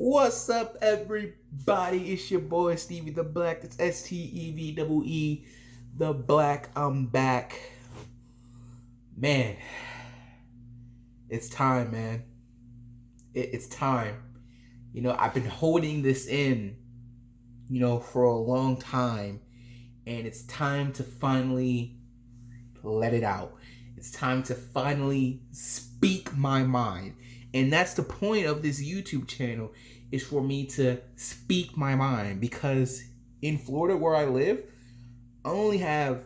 What's up, everybody? It's your boy Stevie the Black. It's STEVEE the Black. I'm back, man. It's time, man. It's time. I've been holding this in, for a long time, and it's time to finally let it out. It's time to finally speak my mind. And that's the point of this YouTube channel, is for me to speak my mind, because in Florida where I live, I only have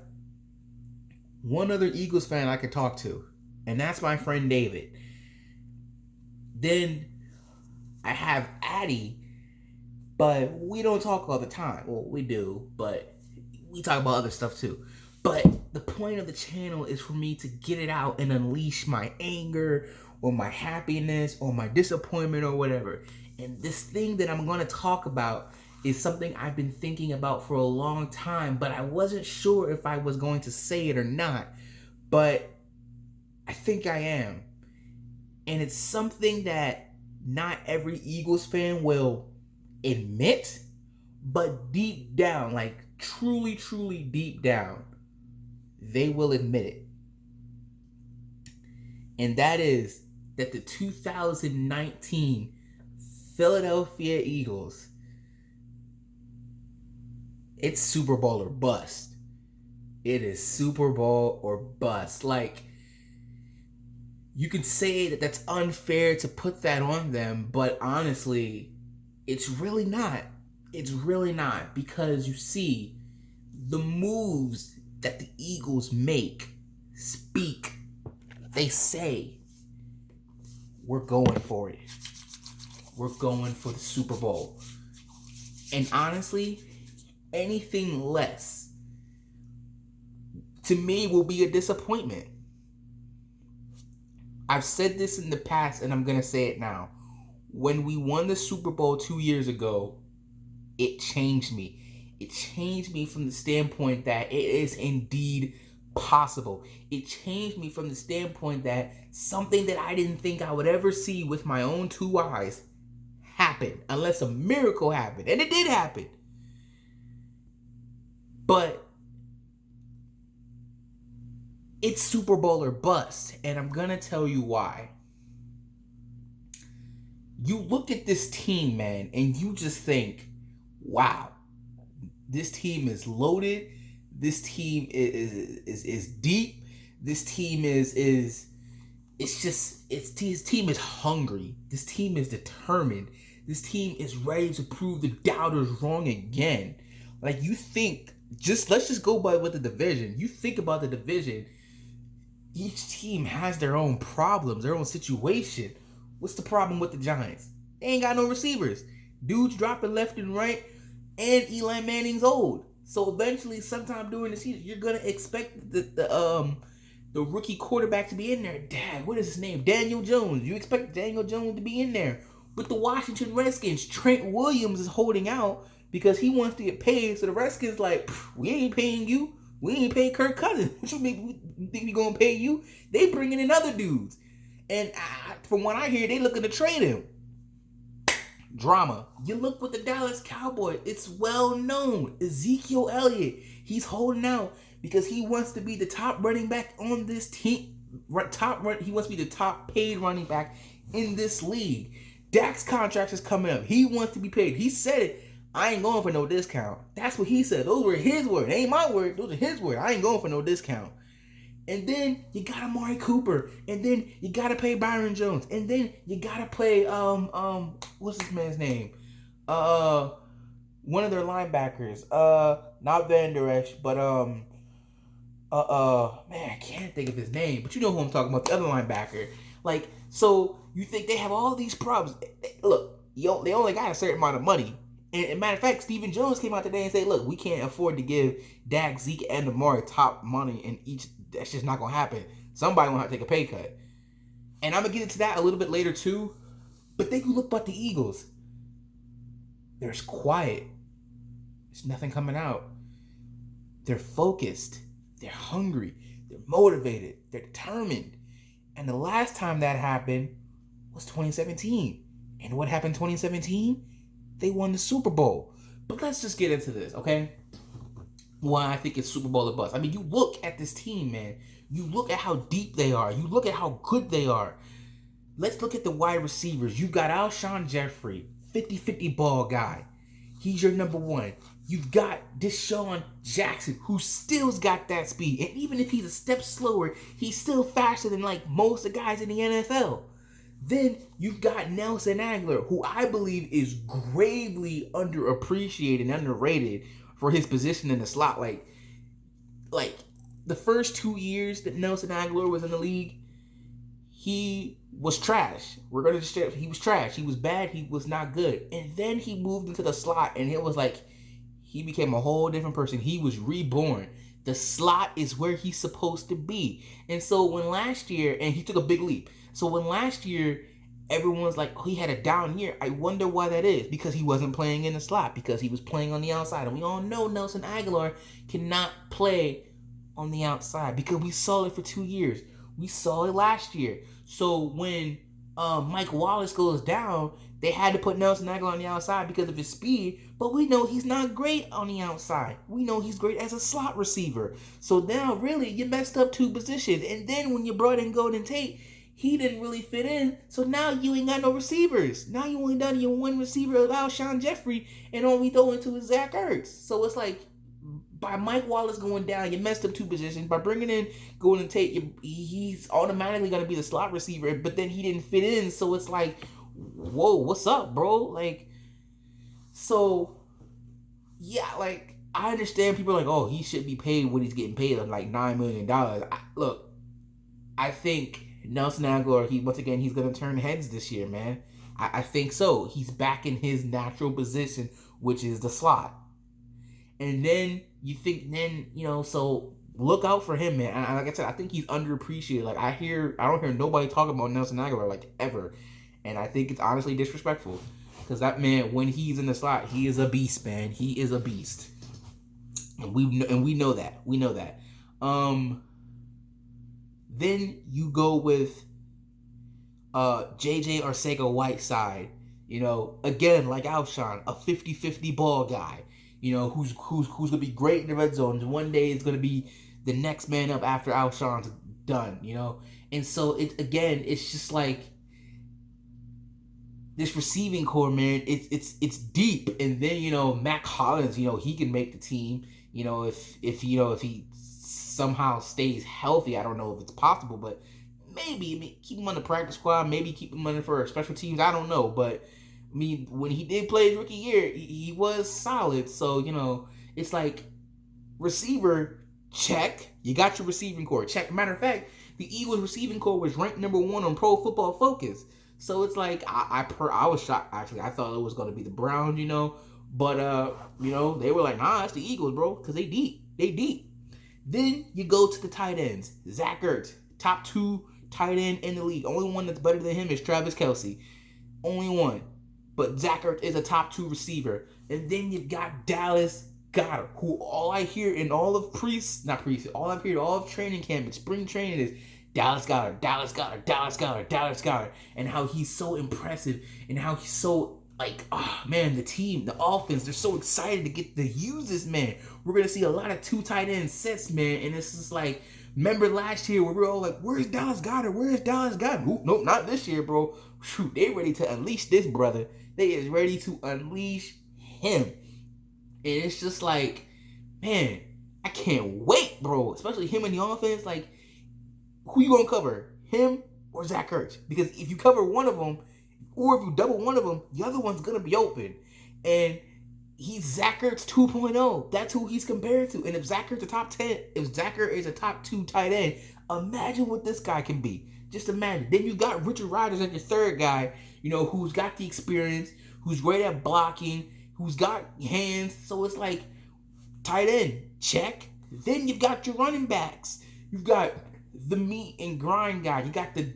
one other Eagles fan I can talk to, and that's my friend David. Then I have Addie, but we don't talk all the time. Well, we do, but we talk about other stuff too. But the point of the channel is for me to get it out and unleash my anger or my happiness or my disappointment or whatever. And this thing that I'm going to talk about is something I've been thinking about for a long time, but I wasn't sure if I was going to say it or not. But I think I am. And it's something that not every Eagles fan will admit, but deep down, like truly, truly deep down, they will admit it. And that is that the 2019 Philadelphia Eagles, it's Super Bowl or bust. It is Super Bowl or bust. Like, you can say that that's unfair to put that on them, but honestly, it's really not. It's really not, because you see, the moves that the Eagles make speak. They say, we're going for it. We're going for the Super Bowl. And honestly, anything less, to me, will be a disappointment. I've said this in the past, and I'm going to say it now. When we won the Super Bowl 2 years ago, it changed me. It changed me from the standpoint that it is indeed possible. It changed me from the standpoint that something that I didn't think I would ever see with my own two eyes happened, unless a miracle happened. And it did happen. But it's Super Bowl or bust, and I'm gonna tell you why. You look at this team, man, and you just think, wow, this team is loaded. This team is deep. This team his team is hungry. This team is determined. This team is ready to prove the doubters wrong again. Like, you think, let's just go by with the division. You think about the division. Each team has their own problems, their own situation. What's the problem with the Giants? They ain't got no receivers. Dudes dropping left and right, and Eli Manning's old. So eventually, sometime during the season, you're gonna expect the rookie quarterback to be in there. Dad, what is his name? Daniel Jones. You expect Daniel Jones to be in there. With the Washington Redskins, Trent Williams is holding out because he wants to get paid. So the Redskins like, we ain't paying you. We ain't paying Kirk Cousins. What you think we gonna pay you? They bringing in other dudes. And from what I hear, they looking to trade him. Drama. You look with the Dallas Cowboys. It's well known. Ezekiel Elliott. He's holding out because he wants to be the top running back on this team. He wants to be the top paid running back in this league. Dak's contract is coming up. He wants to be paid. He said it. I ain't going for no discount. That's what he said. Those were his words. They ain't my word. Those are his words. I ain't going for no discount. And then you got Amari Cooper. And then you gotta pay Byron Jones. And then you gotta play what's this man's name? One of their linebackers. Not Van Der Esch, but man, I can't think of his name. But you know who I'm talking about, the other linebacker. Like, so you think they have all these problems. Look, they only got a certain amount of money. And matter of fact, Stephen Jones came out today and said, look, we can't afford to give Dak, Zeke, and Amari top money in each. That's just not going to happen. Somebody going to have to take a pay cut. And I'm going to get into that a little bit later too. But then you look at the Eagles. There's quiet. There's nothing coming out. They're focused. They're hungry. They're motivated. They're determined. And the last time that happened was 2017. And what happened in 2017? They won the Super Bowl. But let's just get into this, okay? Why I think it's Super Bowl or bust. I mean, you look at this team, man. You look at how deep they are. You look at how good they are. Let's look at the wide receivers. You've got Alshon Jeffrey, 50-50 ball guy. He's your number one. You've got Deshaun Jackson, who still's got that speed. And even if he's a step slower, he's still faster than like most of the guys in the NFL. Then you've got Nelson Agholor, who I believe is gravely underappreciated and underrated for his position in the slot. Like the first 2 years that Nelson Agholor was in the league, he was trash. We're gonna just he was trash. He was bad. He was not good. And then he moved into the slot, and it was like he became a whole different person. He was reborn. The slot is where he's supposed to be. And so when last year, and he took a big leap. So when last year everyone's like, oh, he had a down year, I wonder why that is. Because he wasn't playing in the slot. Because he was playing on the outside. And we all know Nelson Agholor cannot play on the outside. Because we saw it for 2 years. We saw it last year. So when Mike Wallace goes down, they had to put Nelson Agholor on the outside because of his speed, but we know he's not great on the outside. We know he's great as a slot receiver. So now, really, you messed up 2 positions. And then when you brought in Golden Tate, he didn't really fit in. So now you ain't got no receivers. Now you only done your one receiver of Alshon Jeffrey and only throwing to his Zach Ertz. So it's like, by Mike Wallace going down, you messed up 2 positions. By bringing in Golden Tate, he's automatically going to be the slot receiver, but then he didn't fit in. So it's like, whoa, what's up, bro? Like, so, yeah, like, I understand people are like, oh, he should be paid what he's getting paid, like $9 million. Look, I think Nelson Agholor, once again, he's going to turn heads this year, man. I think so. He's back in his natural position, which is the slot. And then you think, so look out for him, man. And like I said, I think he's underappreciated. Like I don't hear nobody talking about Nelson Agholor like ever, and I think it's honestly disrespectful because that man, when he's in the slot, he is a beast, man. He is a beast, and we know that. We know that. Then you go with JJ Arcega-Whiteside. Again, like Alshon, a 50-50 ball guy. Who's gonna be great in the red zone. And one day it's gonna be the next man up after Alshon's done. And so it's just like this receiving core, man. It's deep. And then Mac Hollins, he can make the team. If he somehow stays healthy, I don't know if it's possible, but maybe. I mean, keep him on the practice squad. Maybe keep him on for special teams. I don't know, but. I mean, when he did play his rookie year, he was solid. So, it's like receiver, check. You got your receiving core, check. Matter of fact, the Eagles receiving core was ranked number 1 on Pro Football Focus. So it's like, I was shocked, actually. I thought it was going to be the Browns, But, they were like, nah, it's the Eagles, bro, because they deep. They deep. Then you go to the tight ends. Zach Ertz, top 2 tight end in the league. Only one that's better than him is Travis Kelce. Only one. But Zach Ertz is a top 2 receiver. And then you've got Dallas Goedert, who all I hear in all of all of training camp and spring training is Dallas Goedert, Dallas Goedert, Dallas Goedert, Dallas Goedert. And how he's so impressive and how he's so, like, oh, man, the team, the offense, they're so excited to get to use this man. We're going to see a lot of 2 tight end sets, man. And it's just like, remember last year where we were all like, where's Dallas Goedert? Where's Dallas Goedert? Nope, not this year, bro. Shoot, they ready to unleash this brother. They is ready to unleash him. And it's just like, man, I can't wait, bro. Especially him in the offense. Like, who you gonna cover? Him or Zach Ertz? Because if you cover one of them, or if you double one of them, the other one's gonna be open. And he's Zach Ertz 2.0. That's who he's compared to. And if Zach Ertz is a top 2 tight end, imagine what this guy can be. Just imagine. Then you got Richard Rodgers as your third guy, who's got the experience, who's great at blocking, who's got hands. So it's like, tight end, check. Then you've got your running backs. You've got the meat and grind guy. You got the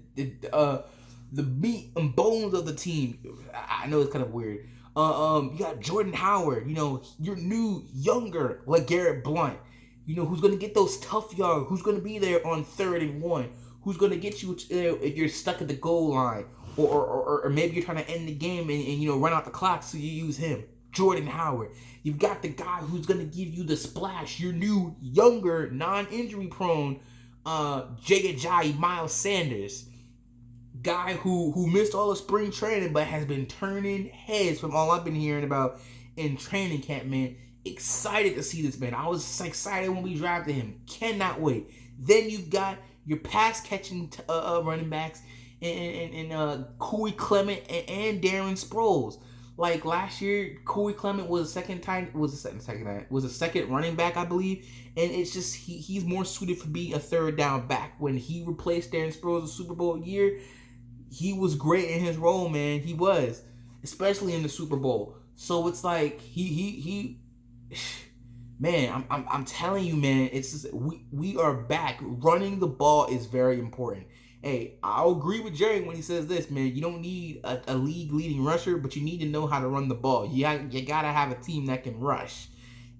meat and bones of the team. I know it's kind of weird. You got Jordan Howard. Your new, younger LeGarrette Blount. Who's going to get those tough yards. Who's going to be there on 3rd and 1. Who's going to get you if you're stuck at the goal line. or maybe you're trying to end the game and run out the clock, so you use him. Jordan Howard. You've got the guy who's gonna give you the splash. Your new, younger, non-injury prone, Jay Ajayi, Miles Sanders, guy who missed all of spring training but has been turning heads from all I've been hearing about in training camp, man. Excited to see this man. I was excited when we drafted him. Cannot wait. Then you've got your pass catching running backs and Corey Clement and Darren Sproles. Like last year, Corey Clement was a second running back, I believe, and it's just he's more suited for being a third down back. When he replaced Darren Sproles the Super Bowl year, he was great in his role, man. He was, especially in the Super Bowl. So it's like he man, I'm telling you, man, it's just we are back. Running the ball is very important. Hey, I'll agree with Jerry when he says this, man. You don't need a league-leading rusher, but you need to know how to run the ball. You gotta have a team that can rush.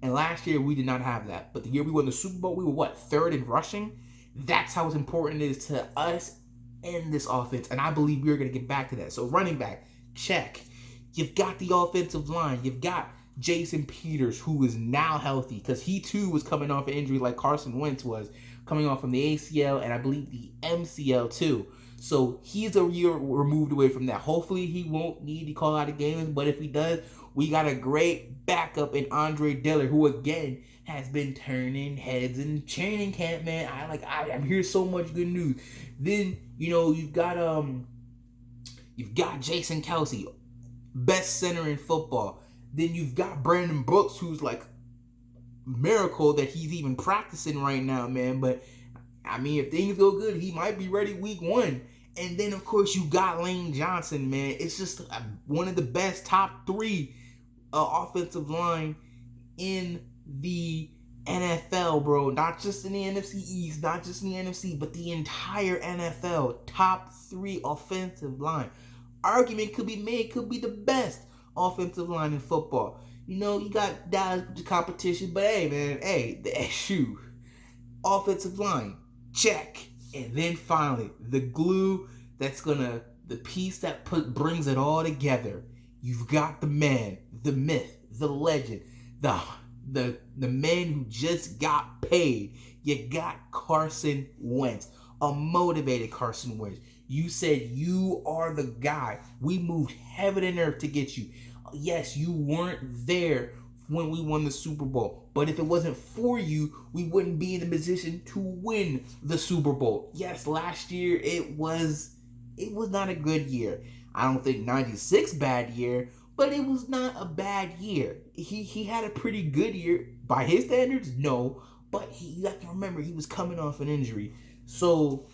And last year we did not have that. But the year we won the Super Bowl, we were what, third in rushing? That's how important it is to us and this offense. And I believe we're gonna get back to that. So running back, check. You've got the offensive line. You've got Jason Peters, who is now healthy, because he too was coming off an injury like Carson Wentz was, coming off from the ACL and I believe the MCL too. So he's a year removed away from that. Hopefully he won't need to call out of games, but if he does, we got a great backup in Andre Dillard, who again has been turning heads in training camp, man. I'm hearing so much good news. Then you've got Jason Kelce, best center in football. Then you've got Brandon Brooks, who's like miracle that he's even practicing right now, man. But I mean, if things go good, he might be ready week 1. And then of course you got Lane Johnson, man. It's just one of the best top 3 offensive line in the NFL, bro. Not just in the NFC East, not just in the NFC, but the entire NFL. Top 3 offensive line. Argument could be made, could be the best offensive line in football. You got Dallas with the competition, but hey, man, shoot. Offensive line, check. And then finally, the glue the piece that brings it all together. You've got the man, the myth, the legend, the man who just got paid. You got Carson Wentz, a motivated Carson Wentz. You said you are the guy. We moved heaven and earth to get you. Yes, you weren't there when we won the Super Bowl, but if it wasn't for you, we wouldn't be in a position to win the Super Bowl. Yes, last year it was not a good year. I don't think 96 bad year, but it was not a bad year. He had a pretty good year by his standards, no, but you have to remember he was coming off an injury. So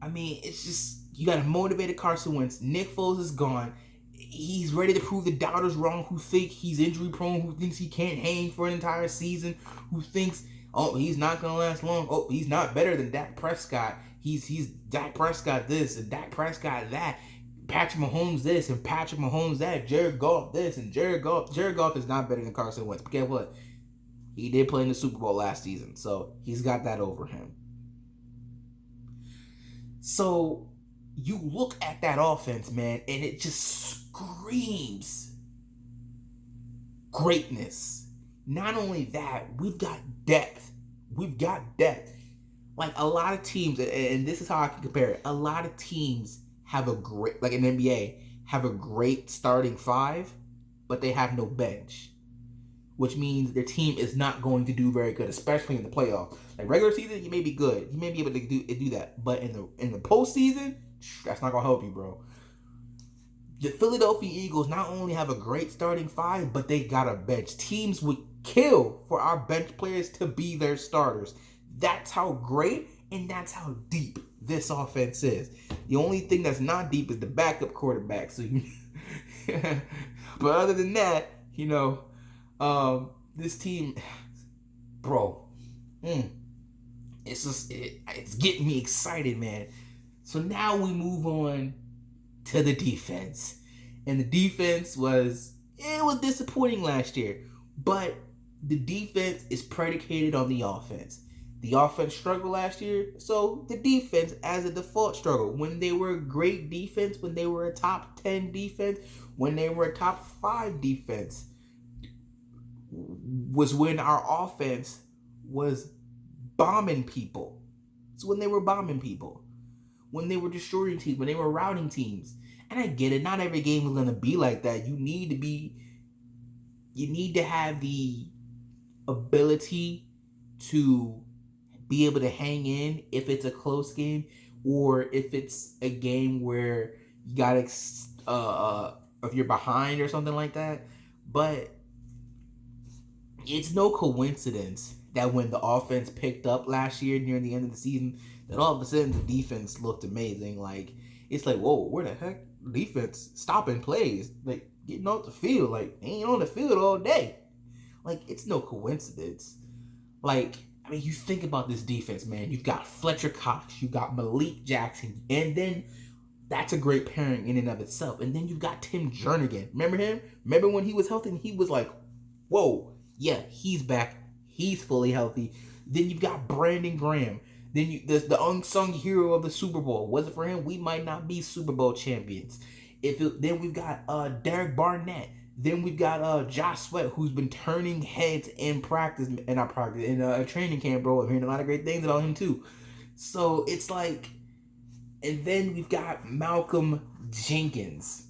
I mean, it's just you got a motivated Carson Wentz. Nick Foles is gone. He's ready to prove the doubters wrong, who think he's injury prone, who thinks he can't hang for an entire season, who thinks, oh, he's not going to last long. Oh, he's not better than Dak Prescott. He's Dak Prescott this and Dak Prescott that. Patrick Mahomes this and Patrick Mahomes that. Jared Goff this and Jared Goff is not better than Carson Wentz. But guess what? He did play in the Super Bowl last season, so he's got that over him. So you look at that offense, man, and it just screams greatness. Not only that, we've got depth. Like a lot of teams, and this is how I can compare it. A lot of teams have a great, like in NBA, have a great starting 5, but they have no bench, which means their team is not going to do very good, especially in the playoffs. Like regular season, you may be good. You may be able to do that, but in the postseason, that's not gonna help you, bro. The Philadelphia Eagles not only have a great starting 5, but they got a bench. Teams would kill for our bench players to be their starters. That's how great and that's how deep this offense is. The only thing that's not deep is the backup quarterback. So, but other than that, this team, bro, it's getting me excited, man. So now we move on to the defense. And the defense was disappointing last year. But the defense is predicated on the offense. The offense struggled last year, so the defense as a default struggled. When they were a great defense, when they were a top 10 defense, when they were a top 5 defense, was when our offense was bombing people. It's when they were bombing people. When they were destroying teams, when they were routing teams. And I get it, not every game is going to be like that. You need to have the ability to be able to hang in if it's a close game, or if it's a game where you got if you're behind or something like that. But it's no coincidence that when the offense picked up last year near the end of the season, that all of a sudden the defense looked amazing. Like, it's like, whoa, where the heck? Defense stopping plays, like getting off the field, like they ain't on the field all day. Like, it's no coincidence. Like, I mean, you think about this defense, man. You've got Fletcher Cox, you got Malik Jackson, and then that's a great pairing in and of itself. And then you've got Tim Jernigan. Remember him? Remember when he was healthy and he was like, whoa, yeah, he's back. He's fully healthy. Then you've got Brandon Graham. Then the unsung hero of the Super Bowl. Was it for him, we might not be Super Bowl champions. Then we've got Derek Barnett. Then we've got Josh Sweat, who's been turning heads in practice, and not practice, in a training camp, bro. I'm hearing a lot of great things about him too. So it's like, and then we've got Malcolm Jenkins,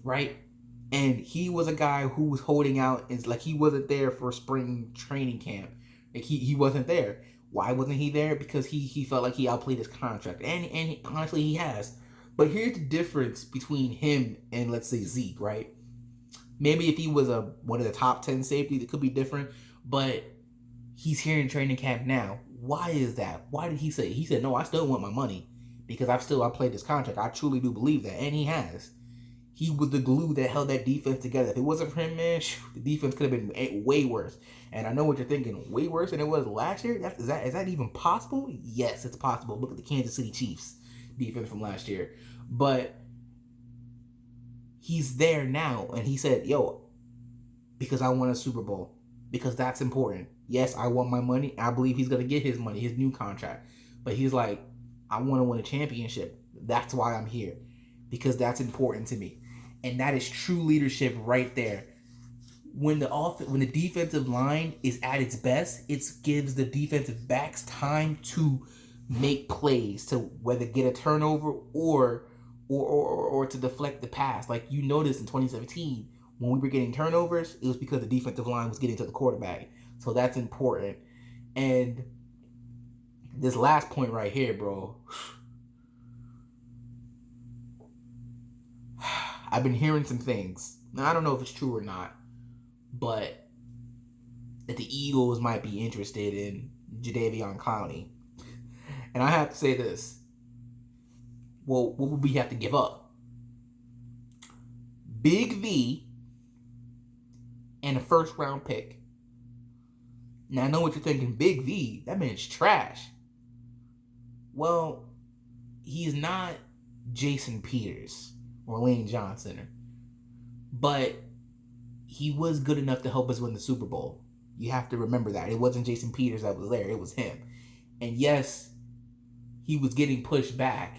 right? And he was a guy who was holding out, and like he wasn't there for spring training camp. Like he wasn't there. Why wasn't he there? Because he felt like he outplayed his contract, and honestly he has. But here's the difference between him and, let's say, Zeke, right? Maybe if he was one of the top 10 safeties, it could be different. But he's here in training camp now. Why is that? Why did he say? He said, no, I still want my money because I played this contract. I truly do believe that, and he has. He was the glue that held that defense together. If it wasn't for him, man, the defense could have been way worse. And I know what you're thinking, way worse than it was last year? Is that even possible? Yes, it's possible. Look at the Kansas City Chiefs defense from last year. But he's there now, and he said, yo, because I want a Super Bowl, because that's important. Yes, I want my money. I believe he's going to get his money, his new contract. But he's like, I want to win a championship. That's why I'm here, because that's important to me. And that is true leadership right there. When the defensive line is at its best, it gives the defensive backs time to make plays, to whether get a turnover or to deflect the pass. Like you noticed in 2017, when we were getting turnovers, it was because the defensive line was getting to the quarterback. So that's important. And this last point right here, bro. I've been hearing some things. Now, I don't know if it's true or not, but that the Eagles might be interested in Jadeveon Clowney. And I have to say this. Well, what would we have to give up? Big V and a first-round pick. Now, I know what you're thinking. Big V, that man's trash. Well, he's not Jason Peters or Lane Johnson, but he was good enough to help us win the Super Bowl. You have to remember that. It wasn't Jason Peters that was there. It was him. And yes, he was getting pushed back.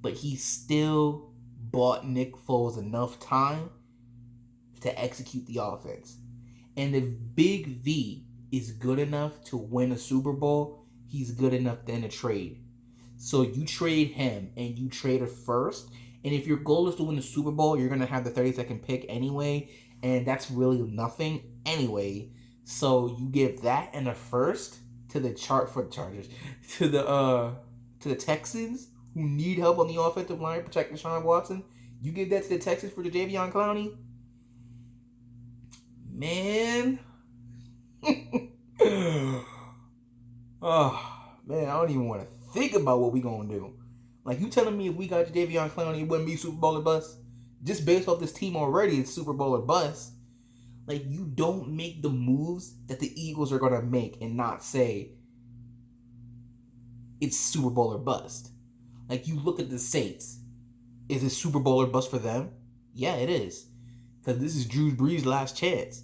But he still bought Nick Foles enough time to execute the offense. And if Big V is good enough to win a Super Bowl, he's good enough then to trade. So you trade him and you trade a first. And if your goal is to win the Super Bowl, you're going to have the 32nd pick anyway. And that's really nothing anyway. So you give that and a first to the Chargers, to the Texans, who need help on the offensive line protecting Deshaun Watson. You give that to the Texans for Jadeveon Clowney? Man. Oh, man, I don't even want to think about what we going to do. Like, you telling me if we got Jadeveon Clowney, it wouldn't be Super Bowl or bust? Just based off this team already, it's Super Bowl or bust. Like, you don't make the moves that the Eagles are going to make and not say it's Super Bowl or bust. Like, you look at the Saints. Is it Super Bowl or bust for them? Yeah, it is. Because this is Drew Brees' last chance.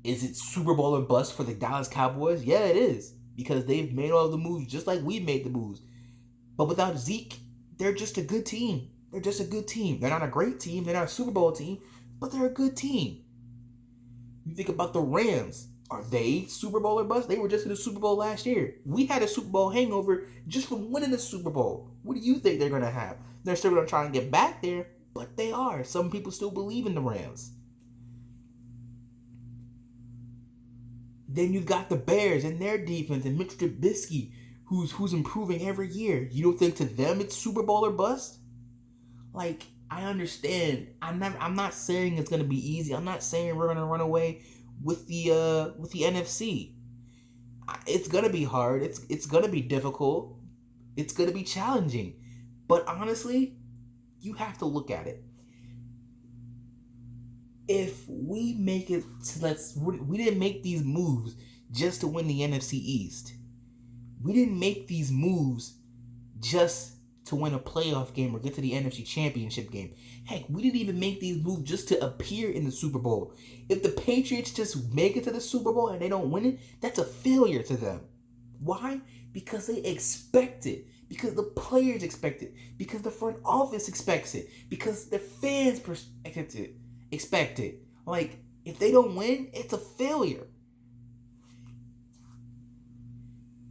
Is it Super Bowl or bust for the Dallas Cowboys? Yeah, it is. Because they've made all the moves just like we made the moves. But without Zeke, they're just a good team. They're just a good team. They're not a great team. They're not a Super Bowl team. But they're a good team. You think about the Rams. Are they Super Bowl or bust? They were just in the Super Bowl last year. We had a Super Bowl hangover just from winning the Super Bowl. What do you think they're going to have? They're still going to try and get back there, but they are. Some people still believe in the Rams. Then you've got the Bears and their defense and Mitch Trubisky, who's improving every year. You don't think to them it's Super Bowl or bust? Like, I understand. I'm not saying it's gonna be easy. I'm not saying we're gonna run away with the NFC. It's gonna be hard. It's gonna be difficult. It's gonna be challenging. But honestly, you have to look at it. If we make it we didn't make these moves just to win the NFC East. We didn't make these moves just to win a playoff game or get to the NFC Championship game. Heck, we didn't even make these moves just to appear in the Super Bowl. If the Patriots just make it to the Super Bowl and they don't win it, that's a failure to them. Why? Because they expect it. Because the players expect it. Because the front office expects it. Because the fans expect it. Like, if they don't win, it's a failure.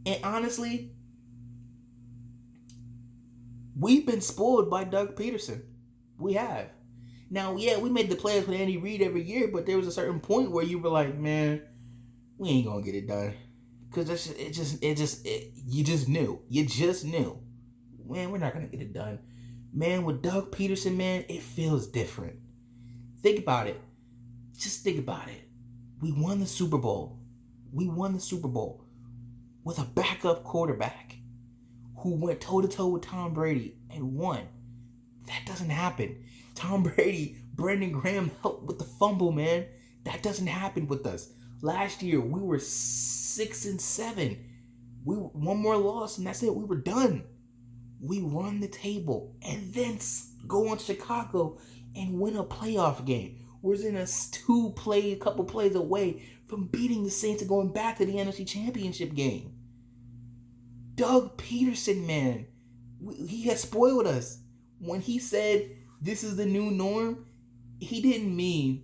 And honestly, we've been spoiled by Doug Peterson. We have. Now, yeah, we made the playoffs with Andy Reid every year, but there was a certain point where you were like, man, we ain't gonna get it done. Because you just knew. You just knew. Man, we're not gonna get it done. Man, with Doug Peterson, man, it feels different. Think about it. Just think about it. We won the Super Bowl. We won the Super Bowl with a backup quarterback who went toe-to-toe with Tom Brady and won. That doesn't happen. Tom Brady, Brandon Graham helped with the fumble, man. That doesn't happen with us. Last year, we were 6-7. One more loss, and that's it. We were done. We run the table and then go on to Chicago and win a playoff game. We're in a couple plays away from beating the Saints and going back to the NFC Championship game. Doug Peterson, man, he has spoiled us. When he said this is the new norm, he didn't mean,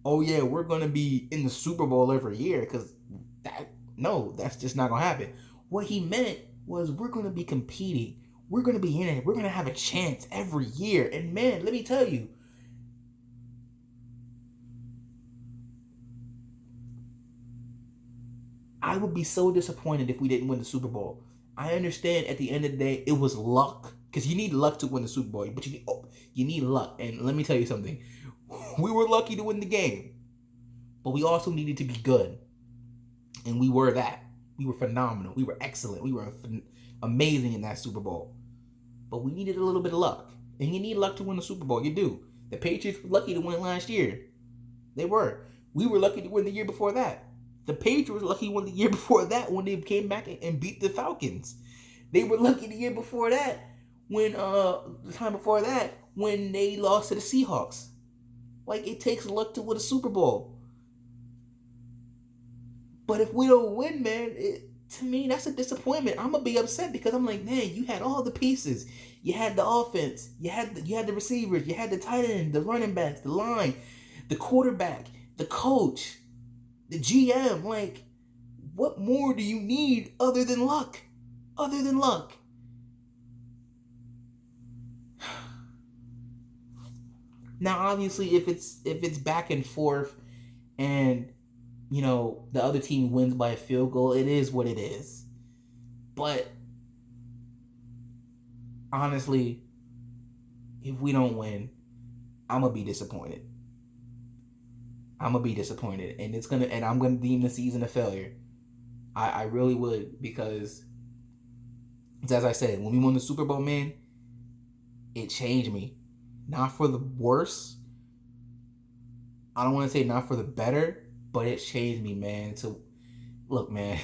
oh yeah, we're going to be in the Super Bowl every year, because that's just not going to happen. What he meant was we're going to be competing. We're going to be in it. We're going to have a chance every year. And man, let me tell you, I would be so disappointed if we didn't win the Super Bowl. I understand at the end of the day, it was luck. Because you need luck to win the Super Bowl. But you need luck. And let me tell you something. We were lucky to win the game. But we also needed to be good. And we were that. We were phenomenal. We were excellent. We were amazing in that Super Bowl. But we needed a little bit of luck. And you need luck to win the Super Bowl. You do. The Patriots were lucky to win last year. They were. We were lucky to win the year before that. The Patriots were lucky to win the year before that when they came back and beat the Falcons. They were lucky the year before that when the time before that when they lost to the Seahawks. Like, it takes luck to win a Super Bowl. But if we don't win, man, to me, that's a disappointment. I'm gonna be upset because I'm like, man, you had all the pieces. You had the offense. You had the receivers. You had the tight end, the running backs, the line, the quarterback, the coach, the GM. Like, what more do you need other than luck? Other than luck. Now, obviously, if it's back and forth, and the other team wins by a field goal, it is what it is. But honestly, if we don't win, I'm gonna be disappointed. I'm gonna be disappointed, and I'm gonna deem the season a failure. I really would, because as I said, when we won the Super Bowl, man, it changed me. Not for the worse. I don't want to say not for the better, but it changed me, man. Look, man,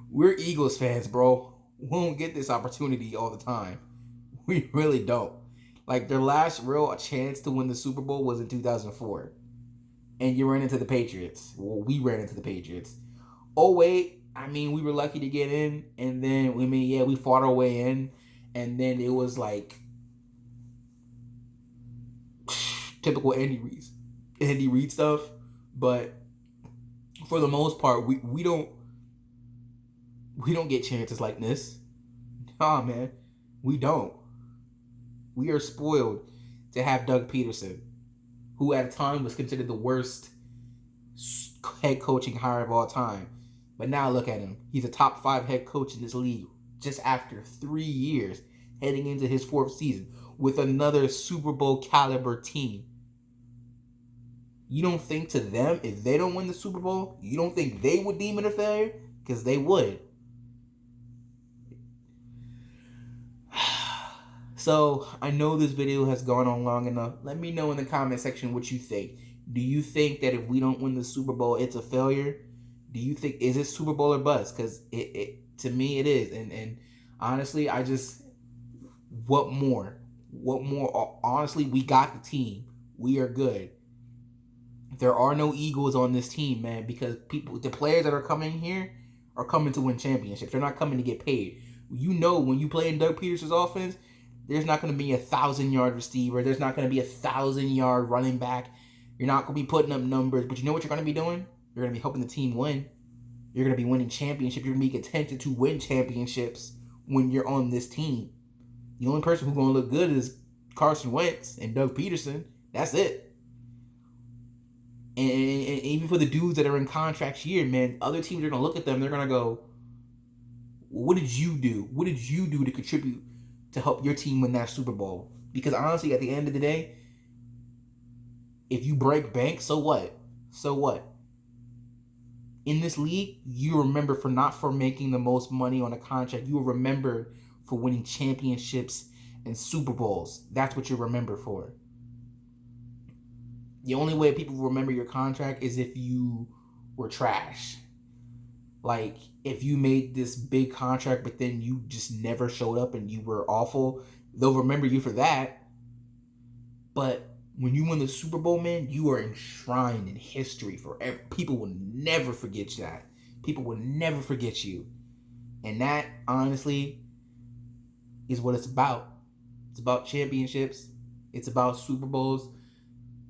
we're Eagles fans, bro. We don't get this opportunity all the time. We really don't. Like, their last real chance to win the Super Bowl was in 2004. and you ran into the Patriots. Well, we ran into the Patriots. Oh wait, I mean, we were lucky to get in, and then we fought our way in, and then it was like typical Andy Reid stuff. But for the most part, we don't get chances like this. Nah, man, we don't. We are spoiled to have Doug Peterson, who at a time was considered the worst head coaching hire of all time. But now look at him. He's a top 5 head coach in this league just after 3 years, heading into his 4th season with another Super Bowl caliber team. You don't think to them, if they don't win the Super Bowl, you don't think they would deem it a failure? Because they would. So, I know this video has gone on long enough. Let me know in the comment section what you think. Do you think that if we don't win the Super Bowl, it's a failure? Do you think, is it Super Bowl or bust? Because to me, it is. And honestly, what more? What more? Honestly, we got the team. We are good. There are no egos on this team, man, because the players that are coming here are coming to win championships. They're not coming to get paid. You know, when you play in Doug Peterson's offense, there's not going to be a 1,000-yard receiver. There's not going to be a 1,000-yard running back. You're not going to be putting up numbers, but you know what you're going to be doing? You're going to be helping the team win. You're going to be winning championships. You're going to be contented to win championships when you're on this team. The only person who's going to look good is Carson Wentz and Doug Peterson. That's it. And even for the dudes that are in contracts here, man, other teams are going to look at them. They're going to go, what did you do? What did you do to contribute to help your team win that Super Bowl? Because honestly, at the end of the day, if you break bank, so what? So what? In this league, you remember not for making the most money on a contract. You will remember for winning championships and Super Bowls. That's what you're remembered for. The only way people remember your contract is if you were trash. Like, if you made this big contract, but then you just never showed up and you were awful, they'll remember you for that. But when you win the Super Bowl, man, you are enshrined in history forever. People will never forget that. People will never forget you. And that, honestly, is what it's about. It's about championships. It's about Super Bowls.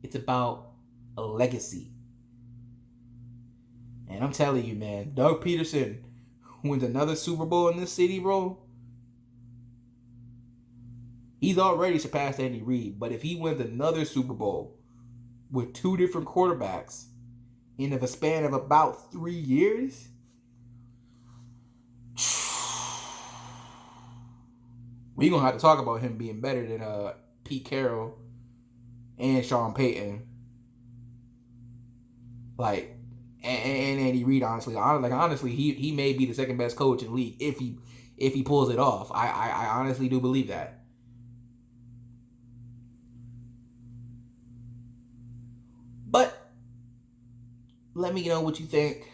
It's about a legacy. And I'm telling you, man, Doug Peterson wins another Super Bowl in this city, bro. He's already surpassed Andy Reid. But if he wins another Super Bowl with 2 different quarterbacks in a span of about 3 years, we're going to have to talk about him being better than Pete Carroll and Sean Payton. Like, and Andy Reid, honestly. Honestly, he may be the second best coach in the league if he pulls it off. I honestly do believe that. But let me know what you think.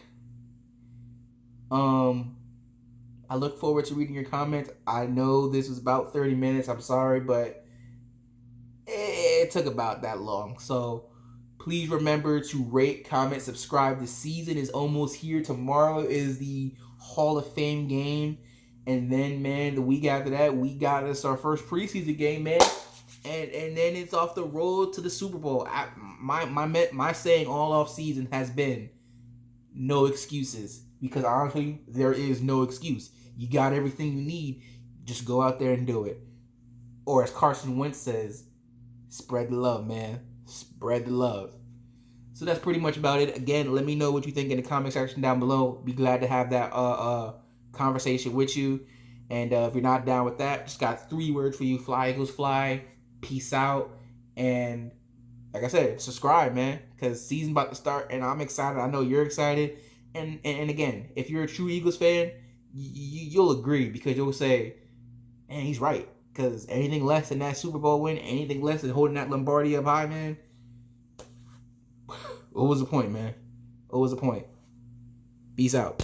I look forward to reading your comments. I know this was about 30 minutes. I'm sorry, but it took about that long. So please remember to rate, comment, subscribe. The season is almost here. Tomorrow is the Hall of Fame game. And then, man, the week after that, we got us our first preseason game, man. And then it's off the road to the Super Bowl. My saying all off season has been no excuses. Because honestly, there is no excuse. You got everything you need. Just go out there and do it. Or as Carson Wentz says, spread the love, man. Spread the love. So that's pretty much about it. Again, let me know what you think in the comment section down below. Be glad to have that conversation with you. And if you're not down with that, just got 3 words for you. Fly, Eagles, fly. Peace out. And like I said, subscribe, man. Because season's about to start and I'm excited. I know you're excited. And again, if you're a true Eagles fan, you'll agree because you'll say, man, he's right. Because anything less than that Super Bowl win, anything less than holding that Lombardi up high, man, what was the point, man? What was the point? Peace out.